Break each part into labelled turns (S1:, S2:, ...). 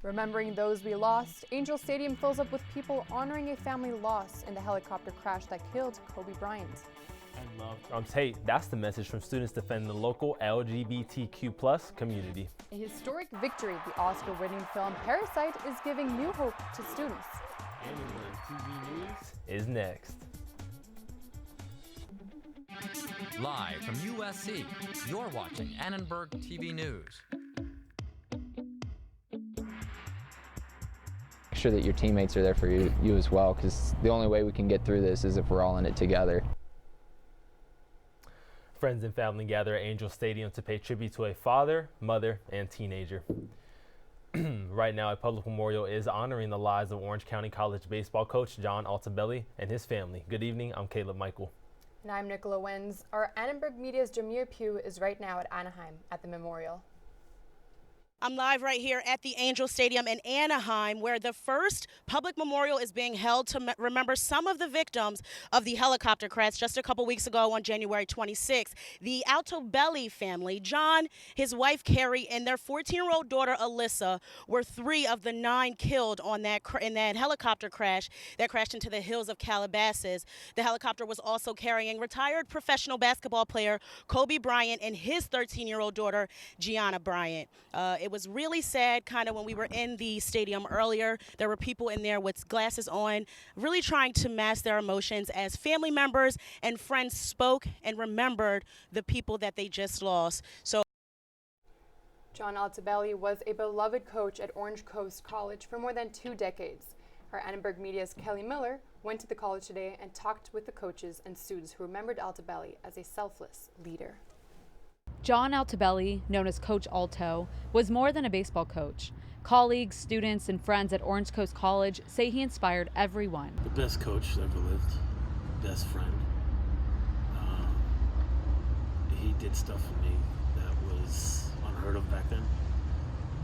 S1: Remembering those we lost, Angel Stadium fills up with people honoring a family loss in the helicopter crash that killed Kobe Bryant.
S2: And love trumps hate. That's the message from students defending the local LGBTQ+ community.
S1: A historic victory, the Oscar-winning film Parasite is giving new hope to students.
S2: Annenberg TV News is next.
S3: Live from USC, you're watching Annenberg TV News.
S4: Make sure that your teammates are there for you as well, because the only way we can get through this is if we're all in it together.
S2: Friends and family gather at Angel Stadium to pay tribute to a father, mother, and teenager. Right now, a public memorial is honoring the lives of Orange County College baseball coach John Altobelli and his family. Good evening, I'm Caleb Michael.
S1: And I'm Nicola Wenz. Our Annenberg Media's Jameer Pugh is right now at Anaheim at the memorial.
S5: I'm live right here at the Angel Stadium in Anaheim, where the first public memorial is being held to remember some of the victims of the helicopter crash just a couple weeks ago on January 26th. The Altobelli family, John, his wife Carrie, and their 14-year-old daughter Alyssa were 3 of the 9 killed on in that helicopter crash that crashed into the hills of Calabasas. The helicopter was also carrying retired professional basketball player Kobe Bryant and his 13-year-old daughter Gianna Bryant. It was really sad kind of when we were in the stadium earlier. There were people in there with glasses on, really trying to mask their emotions as family members and friends spoke and remembered the people that they just lost. So
S1: John Altobelli was a beloved coach at Orange Coast College for more than 2 decades. Our Annenberg Media's Kelly Miller went to the college today and talked with the coaches and students who remembered Altobelli as a selfless leader.
S6: John Altobelli, known as Coach Alto, was more than a baseball coach. Colleagues, students, and friends at Orange Coast College say he inspired everyone.
S7: The best coach that ever lived, best friend. He did stuff for me that was unheard of back then.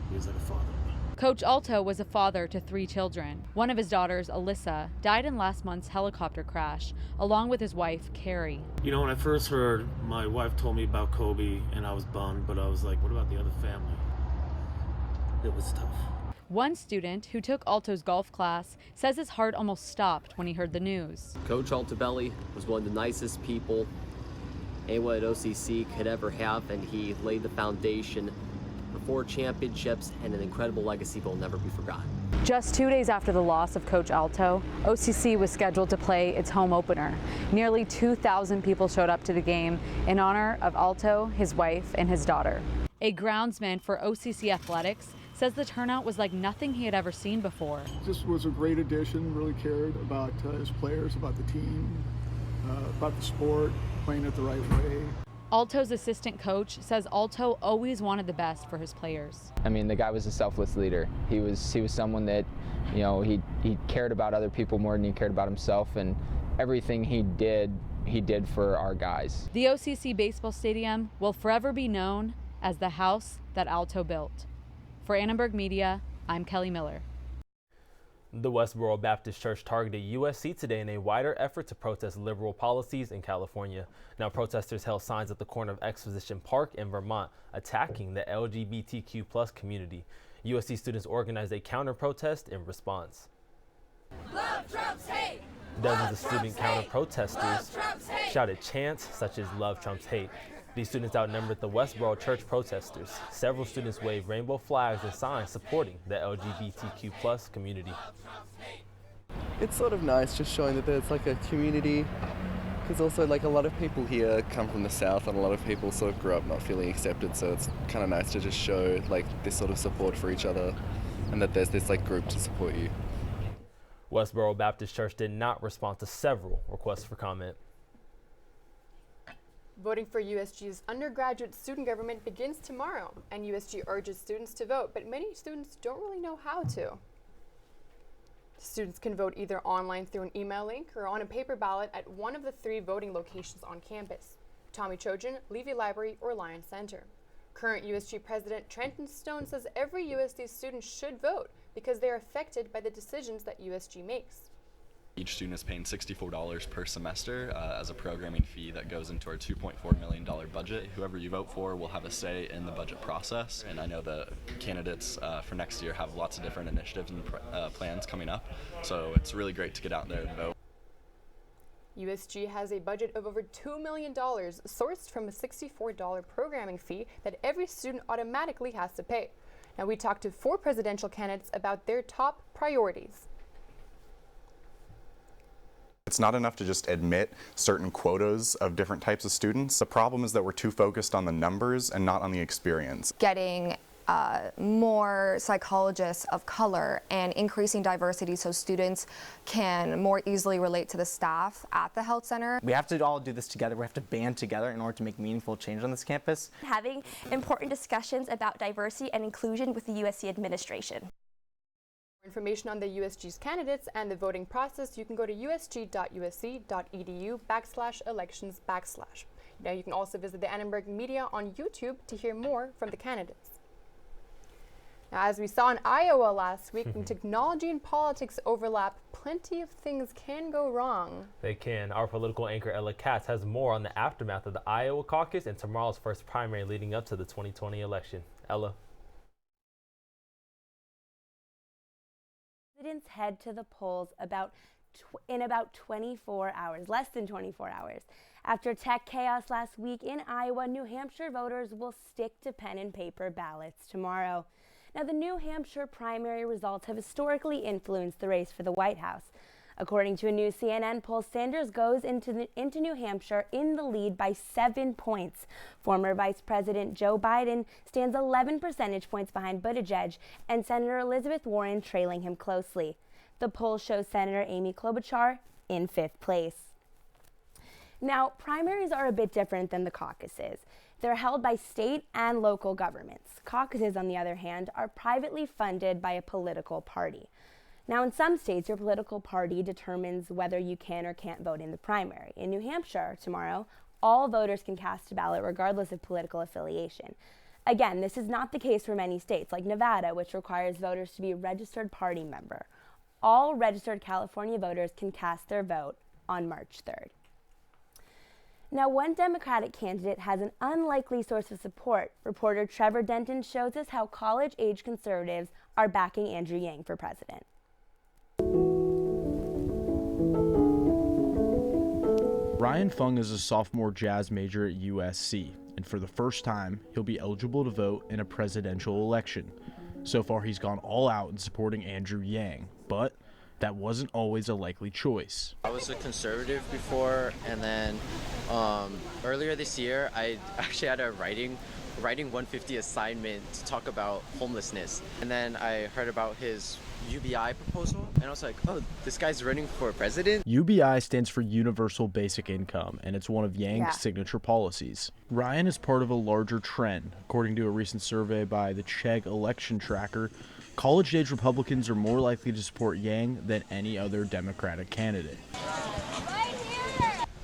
S7: He was like a father to me.
S6: Coach Alto was a father to 3 children. One of his daughters, Alyssa, died in last month's helicopter crash, along with his wife, Carrie.
S7: You know, when I first heard, my wife told me about Kobe, and I was bummed, but I was like, what about the other family? It was tough.
S6: One student who took Alto's golf class says his heart almost stopped when he heard the news.
S8: Coach Altobelli was one of the nicest people anyone at OCC could ever have, and he laid the foundation for 4 championships and an incredible legacy that will never be forgotten.
S6: Just 2 days after the loss of Coach Alto, OCC was scheduled to play its home opener. Nearly 2,000 people showed up to the game in honor of Alto, his wife, and his daughter. A groundsman for OCC Athletics says the turnout was like nothing he had ever seen before.
S9: This was a great addition, really cared about his players, about the team, about the sport, playing it the right way.
S6: Alto's assistant coach says Alto always wanted the best for his players.
S4: I mean, the guy was a selfless leader. He was someone that, you know, he cared about other people more than he cared about himself, and everything he did for our guys.
S6: The OCC baseball stadium will forever be known as the house that Alto built. For Annenberg Media, I'm Kelly Miller.
S2: The Westboro Baptist Church targeted USC today in a wider effort to protest liberal policies in California. Now, protesters held signs at the corner of Exposition Park in Vermont, attacking the LGBTQ+ community. USC students organized a counter-protest in response.
S10: Love trumps hate!
S2: Dozens of student counter-protesters shouted chants such as "Love trumps hate." These students outnumbered the Westboro church protesters. Several students waved rainbow flags and signs supporting the LGBTQ+ community.
S11: It's sort of nice just showing that there's like a community, because also like a lot of people here come from the South and a lot of people sort of grew up not feeling accepted, so it's kind of nice to just show like this sort of support for each other and that there's this like group to support you.
S2: Westboro Baptist Church did not respond to several requests for comment.
S1: Voting for USG's undergraduate student government begins tomorrow, and USG urges students to vote, but many students don't really know how to. Students can vote either online through an email link or on a paper ballot at one of the 3 voting locations on campus: Tommy Trojan, Levy Library, or Lyon Center. Current USG President Trenton Stone says every USD student should vote because they are affected by the decisions that USG makes.
S12: Each student is paying $64 per semester as a programming fee that goes into our $2.4 million budget. Whoever you vote for will have a say in the budget process, and I know the candidates for next year have lots of different initiatives and plans coming up, so it's really great to get out there and vote.
S1: USG has a budget of over $2 million sourced from a $64 programming fee that every student automatically has to pay. Now, we talked to 4 presidential candidates about their top priorities.
S13: It's not enough to just admit certain quotas of different types of students. The problem is that we're too focused on the numbers and not on the experience.
S14: Getting more psychologists of color and increasing diversity so students can more easily relate to the staff at the health center.
S15: We have to all do this together. We have to band together in order to make meaningful change on this campus.
S16: Having important discussions about diversity and inclusion with the USC administration.
S1: For information on the USG's candidates and the voting process, you can go to usg.usc.edu/elections/. Now you can also visit the Annenberg Media on YouTube to hear more from the candidates. Now, as we saw in Iowa last week, when technology and politics overlap, plenty of things can go wrong.
S2: They can. Our political anchor Ella Katz has more on the aftermath of the Iowa caucus and tomorrow's first primary leading up to the 2020 election. Ella.
S17: Presidents head to the polls in about 24 hours, less than 24 hours. After tech chaos last week in Iowa, New Hampshire voters will stick to pen and paper ballots tomorrow. Now, the New Hampshire primary results have historically influenced the race for the White House. According to a new CNN poll, Sanders goes into New Hampshire in the lead by 7 points. Former Vice President Joe Biden stands 11 percentage points behind Buttigieg, and Senator Elizabeth Warren trailing him closely. The poll shows Senator Amy Klobuchar in 5th place. Now, primaries are a bit different than the caucuses. They're held by state and local governments. Caucuses, on the other hand, are privately funded by a political party. Now, in some states, your political party determines whether you can or can't vote in the primary. In New Hampshire, tomorrow, all voters can cast a ballot regardless of political affiliation. Again, this is not the case for many states, like Nevada, which requires voters to be a registered party member. All registered California voters can cast their vote on March 3rd. Now, one Democratic candidate has an unlikely source of support. Reporter Trevor Denton shows us how college-age conservatives are backing Andrew Yang for president.
S18: Ryan Fung is a sophomore jazz major at USC, and for the first time, he'll be eligible to vote in a presidential election. So far, he's gone all out in supporting Andrew Yang, but that wasn't always a likely choice.
S19: I was a conservative before, and then earlier this year, I actually had a writing 150 assignment to talk about homelessness. And then I heard about his UBI proposal, and I was like, oh, this guy's running for president?
S18: UBI stands for Universal Basic Income, and it's one of Yang's signature policies. Ryan is part of a larger trend. According to a recent survey by the Chegg election tracker, college-age Republicans are more likely to support Yang than any other Democratic candidate.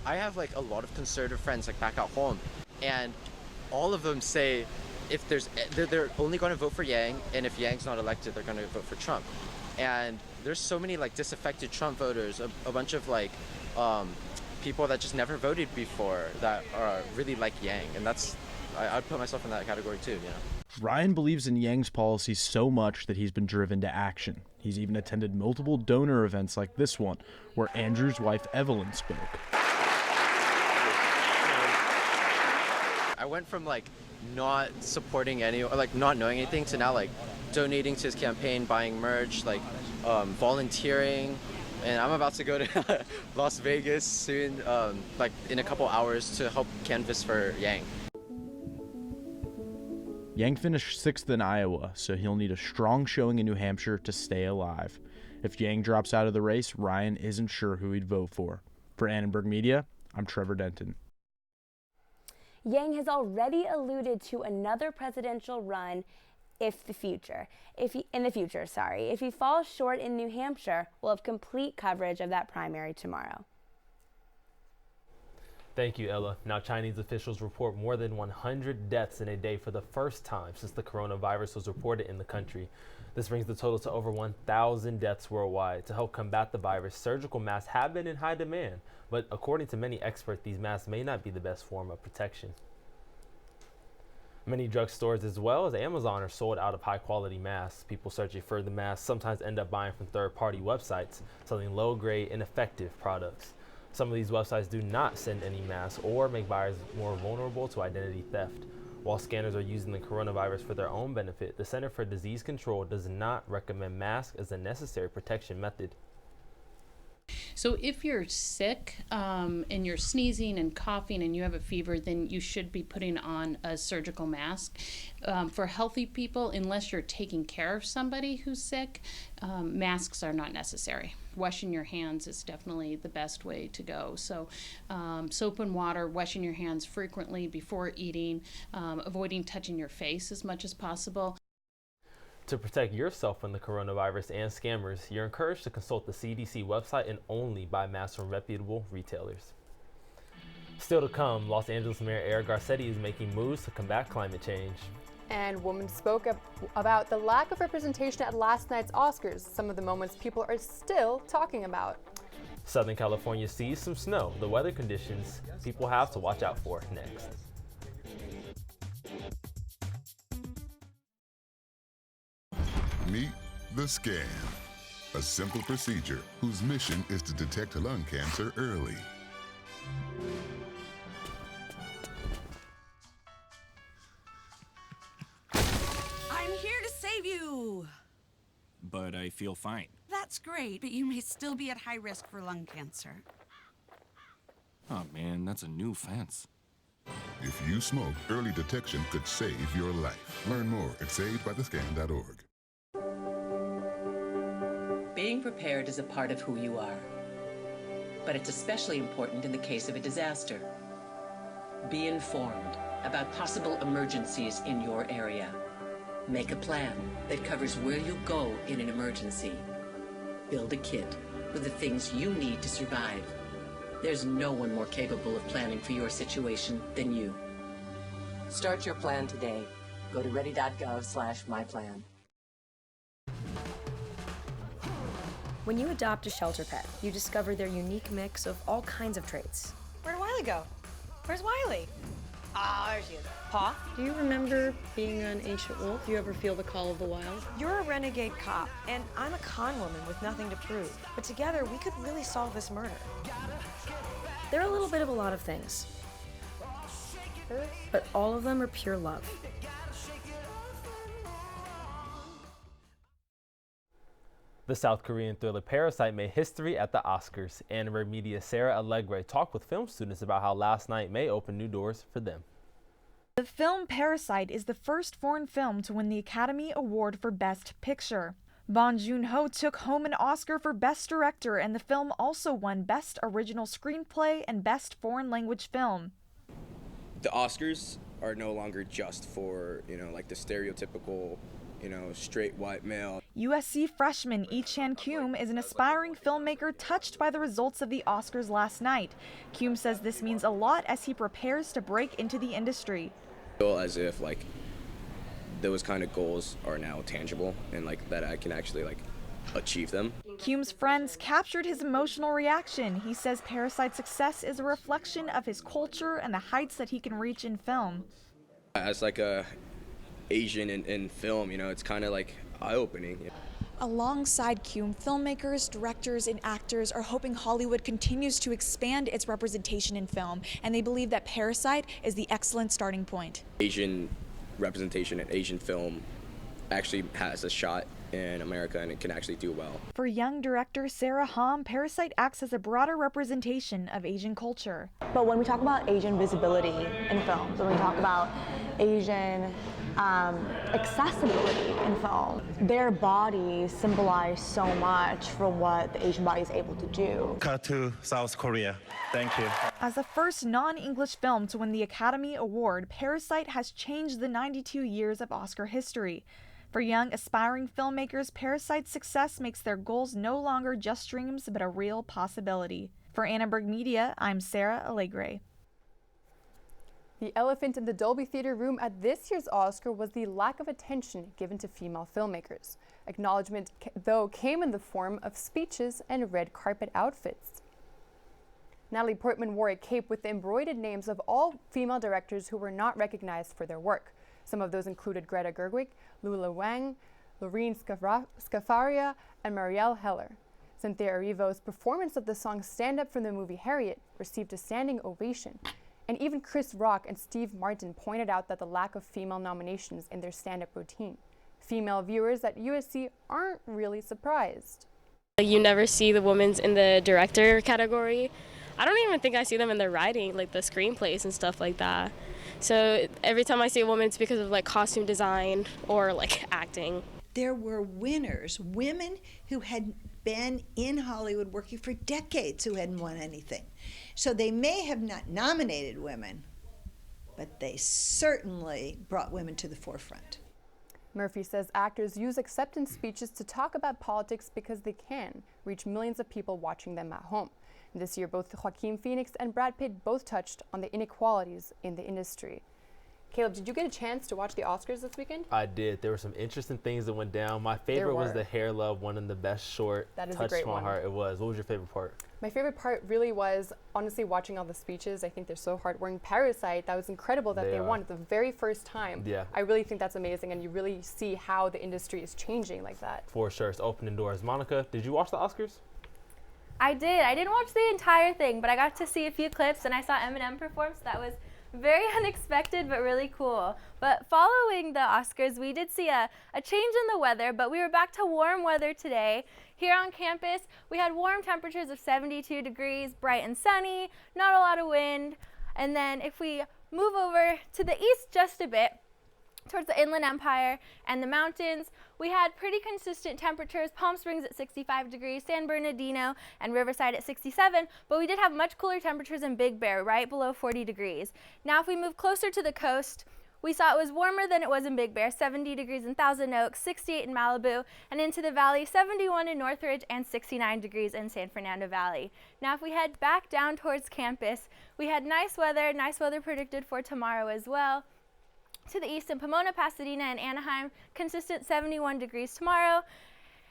S19: I have like a lot of conservative friends like back at home, and all of them say if they're only going to vote for Yang, and if Yang's not elected, they're going to vote for Trump. And there's so many like disaffected Trump voters, a bunch of like people that just never voted before that are really like Yang, and I'd put myself in that category too, you know.
S18: Ryan believes in Yang's policies so much that he's been driven to action. He's even attended multiple donor events like this one, where Andrew's wife Evelyn spoke.
S19: I went from like not supporting not knowing anything to now like donating to his campaign, buying merch, like volunteering, and I'm about to go to Las Vegas soon, like in a couple hours, to help canvass for Yang.
S18: Yang finished 6th in Iowa, so he'll need a strong showing in New Hampshire to stay alive. If Yang drops out of the race, Ryan isn't sure who he'd vote for. For Annenberg Media, I'm Trevor Denton.
S17: Yang has already alluded to another presidential run in the future. If he falls short in New Hampshire, we'll have complete coverage of that primary tomorrow.
S2: Thank you, Ella. Now, Chinese officials report more than 100 deaths in a day for the first time since the coronavirus was reported in the country. This brings the total to over 1,000 deaths worldwide. To help combat the virus, surgical masks have been in high demand, but according to many experts, these masks may not be the best form of protection. Many drugstores as well as Amazon are sold out of high-quality masks. People searching for the masks sometimes end up buying from third-party websites, selling low-grade, ineffective products. Some of these websites do not send any masks or make buyers more vulnerable to identity theft. While scanners are using the coronavirus for their own benefit, the Center for Disease Control does not recommend masks as a necessary protection method.
S20: So if you're sick and you're sneezing and coughing and you have a fever, then you should be putting on a surgical mask. For healthy people, unless you're taking care of somebody who's sick, masks are not necessary. Washing your hands is definitely the best way to go. So soap and water, washing your hands frequently before eating, avoiding touching your face as much as possible.
S2: To protect yourself from the coronavirus and scammers, you're encouraged to consult the CDC website and only buy masks from reputable retailers. Still to come, Los Angeles Mayor Eric Garcetti is making moves to combat climate change.
S1: And women spoke about the lack of representation at last night's Oscars, some of the moments people are still talking about.
S2: Southern California sees some snow, the weather conditions people have to watch out for next.
S21: Meet the Scan, a simple procedure whose mission is to detect lung cancer early.
S22: I'm here to save you.
S23: But I feel fine.
S22: That's great, but you may still be at high risk for lung cancer.
S23: Oh man, that's a new fence.
S21: If you smoke, early detection could save your life. Learn more at savedbythescan.org.
S24: Being prepared is a part of who you are, but it's especially important in the case of a disaster. Be informed about possible emergencies in your area. Make a plan that covers where you'll go in an emergency. Build a kit with the things you need to survive. There's no one more capable of planning for your situation than you. Start your plan today. Go to ready.gov/myplan.
S25: When you adopt a shelter pet, you discover their unique mix of all kinds of traits.
S26: Where'd Wiley go? Where's Wiley? Ah, there she is. Paw?
S27: Do you remember being an ancient wolf? Do you ever feel the call of the wild?
S26: You're a renegade cop, and I'm a con woman with nothing to prove. But together, we could really solve this murder.
S25: They're a little bit of a lot of things, but all of them are pure love.
S2: The South Korean thriller Parasite made history at the Oscars. Annenberg Media's Sarah Allegre talked with film students about how last night may open new doors for them.
S28: The film Parasite is the first foreign film to win the Academy Award for Best Picture. Bong Joon-ho took home an Oscar for Best Director, and the film also won Best Original Screenplay and Best Foreign Language Film.
S29: The Oscars are no longer just for, like the stereotypical, straight white male.
S28: USC freshman Lee Chan-kyum is an aspiring filmmaker touched by the results of the Oscars last night. Kyum says this means a lot as he prepares to break into the industry.
S29: I feel as if those kind of goals are now tangible and that I can actually achieve them.
S28: Kyum's friends captured his emotional reaction. He says Parasite's success is a reflection of his culture and the heights that he can reach in film.
S29: As a Asian in film, it's kind of eye-opening.
S28: Alongside Kyum, filmmakers, directors, and actors are hoping Hollywood continues to expand its representation in film, and they believe that Parasite is the excellent starting point.
S29: Asian representation in Asian film actually has a shot in America, and it can actually do well.
S28: For young director Sarah Hom, Parasite acts as a broader representation of Asian culture.
S30: But when we talk about Asian visibility in films, when we talk about Asian accessibility in film, their bodies symbolize so much for what the Asian body is able to do.
S31: Cut to South Korea. Thank you.
S28: As the first non-English film to win the Academy Award, Parasite has changed the 92 years of Oscar history. For young, aspiring filmmakers, Parasite's success makes their goals no longer just dreams, but a real possibility. For Annenberg Media, I'm Sarah Allegre.
S1: The elephant in the Dolby Theater room at this year's Oscar was the lack of attention given to female filmmakers. Acknowledgement, though, came in the form of speeches and red carpet outfits. Natalie Portman wore a cape with the embroidered names of all female directors who were not recognized for their work. Some of those included Greta Gerwig, Lula Wang, Lorene Scafaria, and Marielle Heller. Cynthia Erivo's performance of the song Stand Up from the movie Harriet received a standing ovation. And even Chris Rock and Steve Martin pointed out that the lack of female nominations in their stand-up routine. Female viewers at USC aren't really surprised.
S3: You never see the women's in the director category. I don't even think I see them in the writing, like the screenplays and stuff like that. So every time I see a woman, it's because of like costume design or like acting.
S4: There were winners, women who had been in Hollywood working for decades who hadn't won anything. So they may have not nominated women, but they certainly brought women to the forefront.
S1: Murphy says actors use acceptance speeches to talk about politics because they can reach millions of people watching them at home. And this year, both Joaquin Phoenix and Brad Pitt both touched on the inequalities in the industry. Caleb, did you get a chance to watch the Oscars this weekend?
S2: I did. There were some interesting things that went down. My favorite was the Hair Love winning the best short.
S1: That is
S2: touched
S1: a great
S2: my
S1: one.
S2: heart. It was. What was your favorite part?
S1: My favorite part really was, honestly, watching all the speeches. I think they're so hard-working. Parasite, that was incredible that they won it the very first time.
S2: Yeah.
S1: I really think that's amazing, and you really see how the industry is changing like that.
S2: For sure. It's opening doors. Monica, did you watch the Oscars?
S16: I did. I didn't watch the entire thing, but I got to see a few clips, and I saw Eminem perform, so that was very unexpected, but really cool. But following the Oscars, we did see a change in the weather, but we were back to warm weather today. Here on campus, we had warm temperatures of 72 degrees, bright and sunny, not a lot of wind. And then if we move over to the east just a bit, towards the Inland Empire and the mountains, we had pretty consistent temperatures. Palm Springs at 65 degrees, San Bernardino and Riverside at 67, but we did have much cooler temperatures in Big Bear, right below 40 degrees. Now if we move closer to the coast, we saw it was warmer than it was in Big Bear, 70 degrees in Thousand Oaks, 68 in Malibu, and into the valley, 71 in Northridge and 69 degrees in San Fernando Valley. Now if we head back down towards campus, we had nice weather predicted for tomorrow as well. To the east in Pomona, Pasadena, and Anaheim, consistent 71 degrees tomorrow.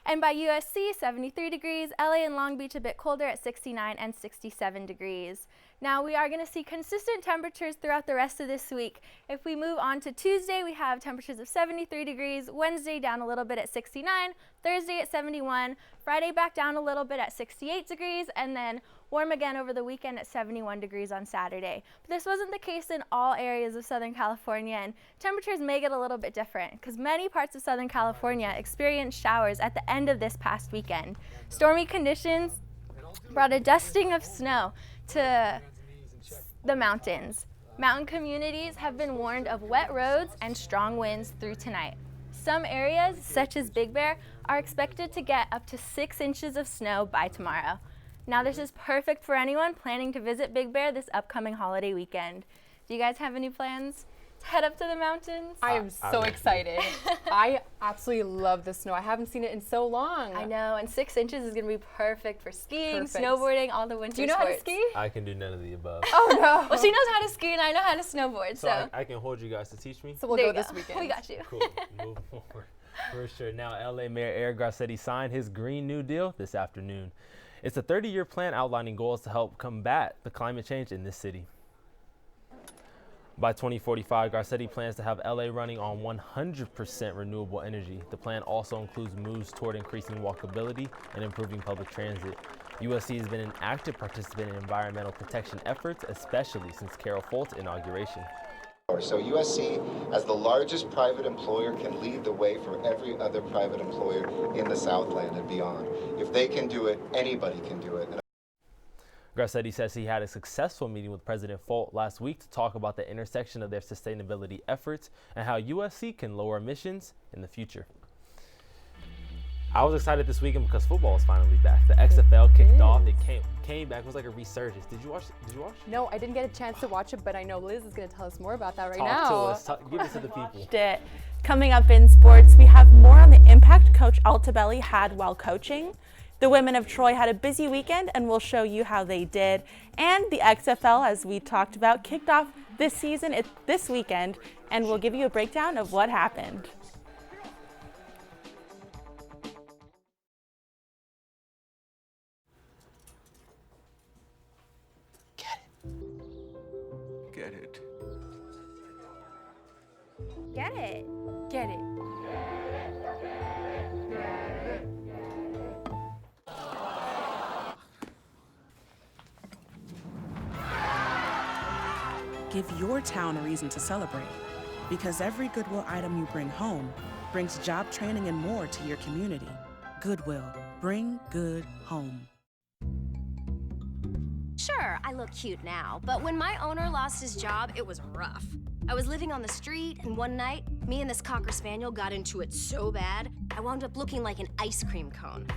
S16: And by USC, 73 degrees. LA and Long Beach a bit colder at 69 and 67 degrees. Now we are going to see consistent temperatures throughout the rest of this week. If we move on to Tuesday, we have temperatures of 73 degrees. Wednesday down a little bit at 69. Thursday at 71. Friday back down a little bit at 68 degrees. And then warm again over the weekend at 71 degrees on Saturday. But this wasn't the case in all areas of Southern California, and temperatures may get a little bit different because many parts of Southern California experienced showers at the end of this past weekend. Stormy conditions brought a dusting of snow to the mountains. Mountain communities have been warned of wet roads and strong winds through tonight. Some areas, such as Big Bear, are expected to get up to 6 inches of snow by tomorrow. Now this is perfect for anyone planning to visit Big Bear this upcoming holiday weekend. Do you guys have any plans to head up to the mountains?
S1: I am so excited. I absolutely love the snow. I haven't seen it in so long.
S16: I know, and 6 inches is going to be perfect for skiing, snowboarding, all the winter sports.
S1: Do you know how to ski?
S2: I can do none of the above.
S1: Oh no.
S16: Well, she knows how to ski and I know how to snowboard.
S2: So I can hold you guys to teach me?
S1: So we'll go this weekend.
S16: We got you.
S2: Cool. Move forward. For sure. Now, LA Mayor Eric Garcetti signed his Green New Deal this afternoon. It's a 30-year plan outlining goals to help combat the climate change in this city. By 2045, Garcetti plans to have LA running on 100% renewable energy. The plan also includes moves toward increasing walkability and improving public transit. USC has been an active participant in environmental protection efforts, especially since Carol Folt's inauguration.
S5: So USC, as the largest private employer, can lead the way for every other private employer in the Southland and beyond. If they can do it, anybody can do it.
S2: Garcetti says he had a successful meeting with President Folt last week to talk about the intersection of their sustainability efforts and how USC can lower emissions in the future. I was excited this weekend because football is finally back. The XFL kicked off. It came back. It was like a resurgence. Did you watch?
S1: No, I didn't get a chance to watch it, but I know Liz is going to tell us more about that right
S2: now.
S1: now.
S2: Talk to us. Give it to the people.
S6: Coming up in sports, we have more on the impact Coach Altobelli had while coaching. The women of Troy had a busy weekend, and we'll show you how they did. And the XFL, as we talked about, kicked off this weekend, and we'll give you a breakdown of what happened.
S7: Get it.
S17: Get it.
S25: Get it.
S8: Give your town a reason to celebrate, because every Goodwill item you bring home brings job training and more to your community. Goodwill, bring good home.
S9: Sure, I look cute now, but when my owner lost his job, it was rough. I was living on the street, and one night, me and this Cocker Spaniel got into it so bad, I wound up looking like an ice cream cone.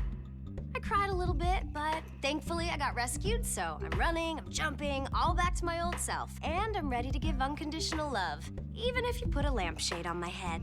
S9: I cried a little bit, but thankfully I got rescued, so I'm running, I'm jumping, all back to my old self, and I'm ready to give unconditional love, even if you put a lampshade on my head.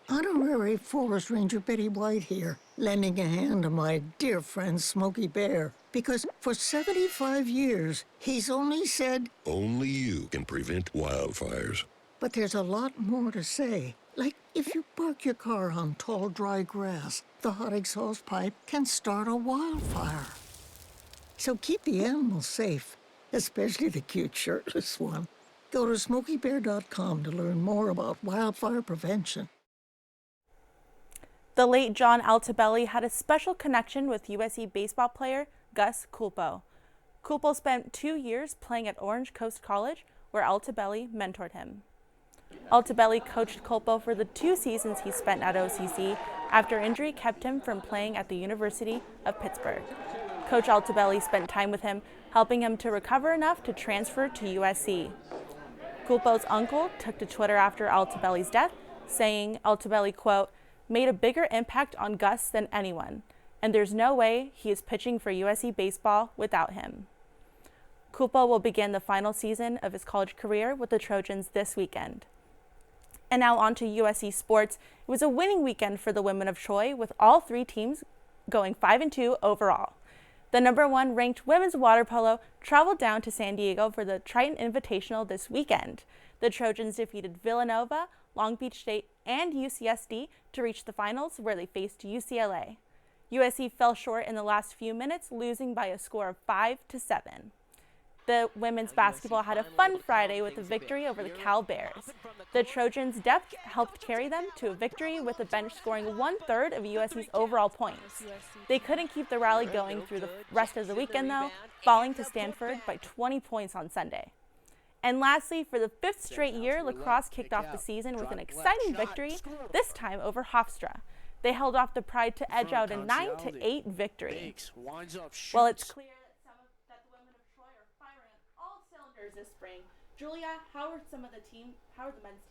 S10: Honorary Forest Ranger Betty White here, lending a hand to my dear friend Smokey Bear, because for 75 years, he's only said,
S11: only you can prevent wildfires.
S10: But there's a lot more to say. Like, if you park your car on tall, dry grass, the hot exhaust pipe can start a wildfire. So keep the animals safe, especially the cute shirtless one. Go to SmokeyBear.com to learn more about wildfire prevention.
S6: The late John Altobelli had a special connection with USC baseball player Gus Culpo. Culpo spent 2 years playing at Orange Coast College, where Altobelli mentored him. Altobelli coached Culpo for the 2 seasons he spent at OCC after injury kept him from playing at the University of Pittsburgh. Coach Altobelli spent time with him, helping him to recover enough to transfer to USC. Culpo's uncle took to Twitter after Altobelli's death, saying Altobelli, quote, made a bigger impact on Gus than anyone, and there's no way he is pitching for USC baseball without him. Culpo will begin the final season of his college career with the Trojans this weekend. And now on to USC sports. It was a winning weekend for the women of Troy, with all 3 teams going 5-2 overall. The number 1 ranked women's water polo traveled down to San Diego for the Triton Invitational this weekend. The Trojans defeated Villanova, Long Beach State, and UCSD to reach the finals, where they faced UCLA. USC fell short in the last few minutes, losing by a score of 5-7. The women's basketball had a fun Friday with a victory over the Cal Bears. The Trojans' depth helped carry them to a victory, with the bench scoring 1/3 of USC's overall points. They couldn't keep the rally going through the rest of the weekend, though, falling to Stanford by 20 points on Sunday. And lastly, for the 5th straight year, lacrosse kicked off the season with an exciting victory, this time over Hofstra. They held off the Pride to edge out a 9-8 victory. Well, it's clear that the women of Troy are firing on all cylinders this spring. Julia, how are the men's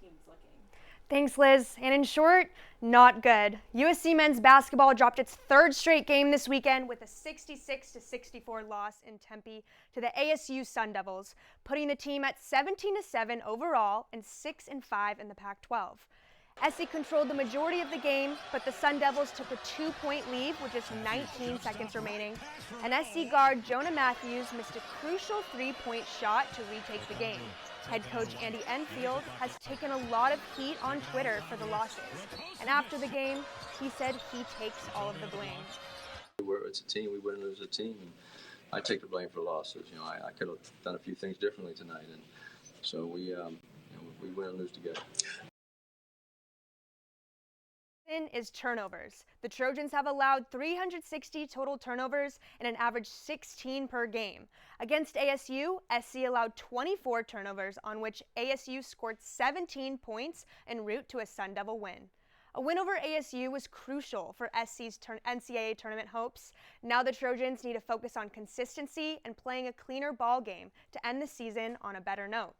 S6: teams looking?
S12: Thanks, Liz. And in short, not good. USC men's basketball dropped its 3rd straight game this weekend with a 66-64 loss in Tempe to the ASU Sun Devils, putting the team at 17-7 overall and 6-5 in the Pac-12. SC controlled the majority of the game, but the Sun Devils took a 2-point lead with just 19 seconds remaining, and SC guard Jonah Matthews missed a crucial 3-point shot to retake the game. Head coach Andy Enfield has taken a lot of heat on Twitter for the losses, and after the game, he said he takes all of the blame.
S13: It's a team. We win and lose a team, and I take the blame for the losses. I could have done a few things differently tonight, and so we win and lose together.
S12: Is turnovers. The Trojans have allowed 360 total turnovers and an average 16 per game. Against ASU, SC allowed 24 turnovers, on which ASU scored 17 points en route to a Sun Devil win. A win over ASU was crucial for SC's NCAA tournament hopes. Now the Trojans need to focus on consistency and playing a cleaner ball game to end the season on a better note.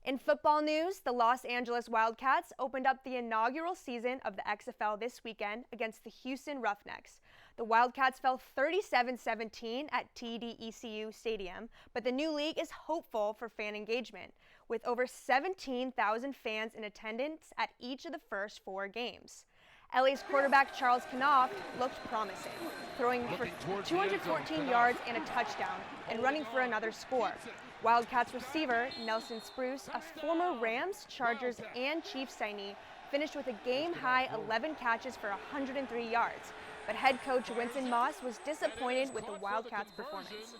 S12: In football news, the Los Angeles Wildcats opened up the inaugural season of the XFL this weekend against the Houston Roughnecks. The Wildcats fell 37-17 at TD-ECU Stadium, but the new league is hopeful for fan engagement, with over 17,000 fans in attendance at each of the first 4 games. LA's quarterback Charles Knopf looked promising, throwing for 214 yards and a touchdown and running for another score. Wildcats receiver Nelson Spruce, a former Rams, Chargers, and Chiefs signee, finished with a game-high 11 catches for 103 yards. But head coach Winston Moss was disappointed with the Wildcats' performance.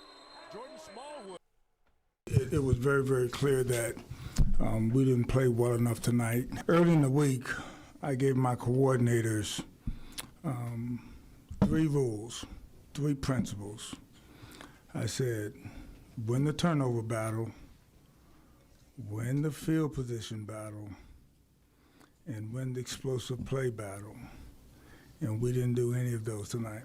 S7: It was very, very clear that we didn't play well enough tonight. Early in the week, I gave my coordinators 3 rules, 3 principles. I said, win the turnover battle, win the field position battle, and win the explosive play battle. And we didn't do any of those tonight.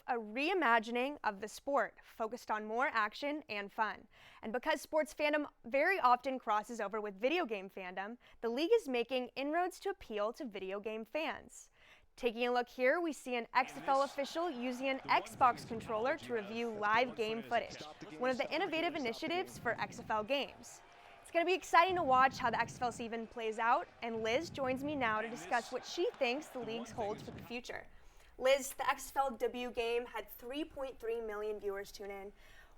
S12: A reimagining of the sport focused on more action and fun. And because sports fandom very often crosses over with video game fandom, the league is making inroads to appeal to video game fans. Taking a look here, we see an XFL official using an Xbox controller to review live game footage, one of the innovative initiatives for XFL games. It's going to be exciting to watch how the XFL season plays out, and Liz joins me now to discuss what she thinks the league holds for the future. Liz, the XFL debut game had 3.3 million viewers tune in.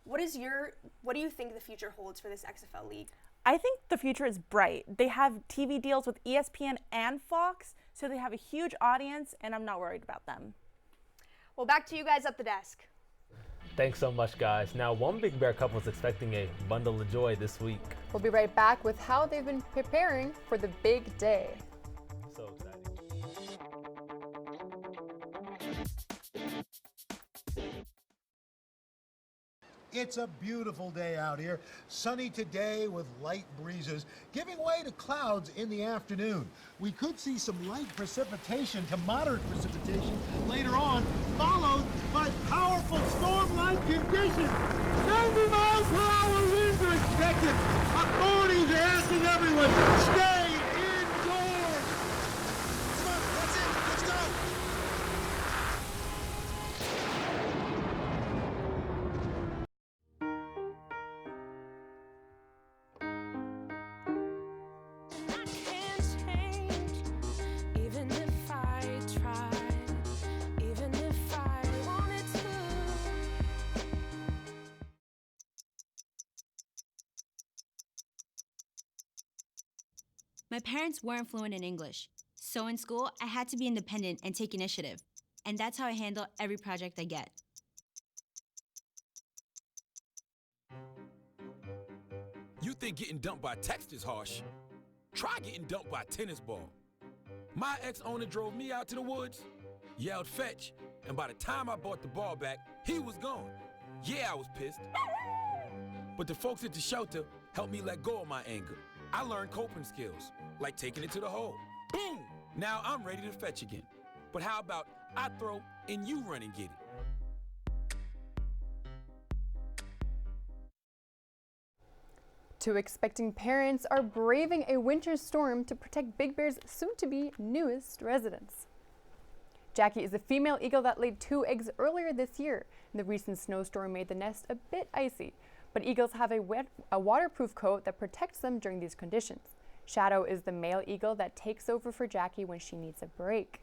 S12: What do you think the future holds for this XFL league?
S6: I think the future is bright. They have TV deals with ESPN and Fox, so they have a huge audience, and I'm not worried about them.
S12: Well, back to you guys up the desk.
S2: Thanks so much, guys. Now, one Big Bear couple is expecting a bundle of joy this week.
S1: We'll be right back with how they've been preparing for the big day.
S2: So exciting.
S14: It's a beautiful day out here. Sunny today with light breezes, giving way to clouds in the afternoon. We could see some light precipitation to moderate precipitation later on, followed by powerful storm-like conditions. 90 miles per hour winds are expected. Authorities are asking everyone, stay indoors. Come on, that's it. Let's go.
S15: My parents weren't fluent in English, so in school, I had to be independent and take initiative, and that's how I handle every project I get.
S18: You think getting dumped by text is harsh? Try getting dumped by a tennis ball. My ex-owner drove me out to the woods, yelled fetch, and by the time I brought the ball back, he was gone. Yeah, I was pissed. But the folks at the shelter helped me let go of my anger. I learned coping skills, like taking it to the hole. Boom! Now I'm ready to fetch again. But how about I throw and you run and get it?
S1: Two expecting parents are braving a winter storm to protect Big Bear's soon-to-be newest residents. Jackie is a female eagle that laid 2 eggs earlier this year, and the recent snowstorm made the nest a bit icy. But eagles have a waterproof coat that protects them during these conditions. Shadow is the male eagle that takes over for Jackie when she needs a break.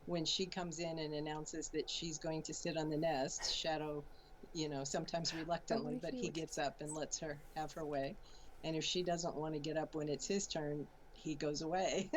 S19: When she comes in and announces that she's going to sit on the nest, Shadow, sometimes reluctantly, but he gets up and lets her have her way. And if she doesn't want to get up when it's his turn, he goes away.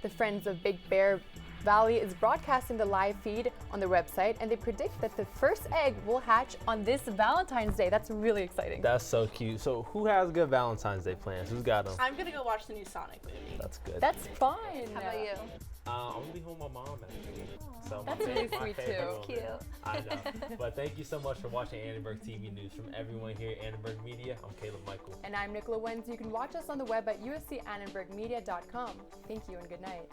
S1: The Friends of Big Bear Valley is broadcasting the live feed on their website, and they predict that the first egg will hatch on this Valentine's Day. That's really exciting.
S2: That's so cute. So who has good Valentine's Day plans? Who's got them?
S6: I'm gonna go watch the new Sonic movie.
S2: That's good.
S1: That's fun.
S16: How about you?
S2: I'm gonna be home with my mom actually. So
S1: That's really sweet too.
S16: Cute.
S2: I know. But thank you so much for watching Annenberg TV News. From everyone here at Annenberg Media, I'm Caleb Michael.
S1: And I'm Nicola Wenz. You can watch us on the web at uscannenbergmedia.com. Thank you and good night.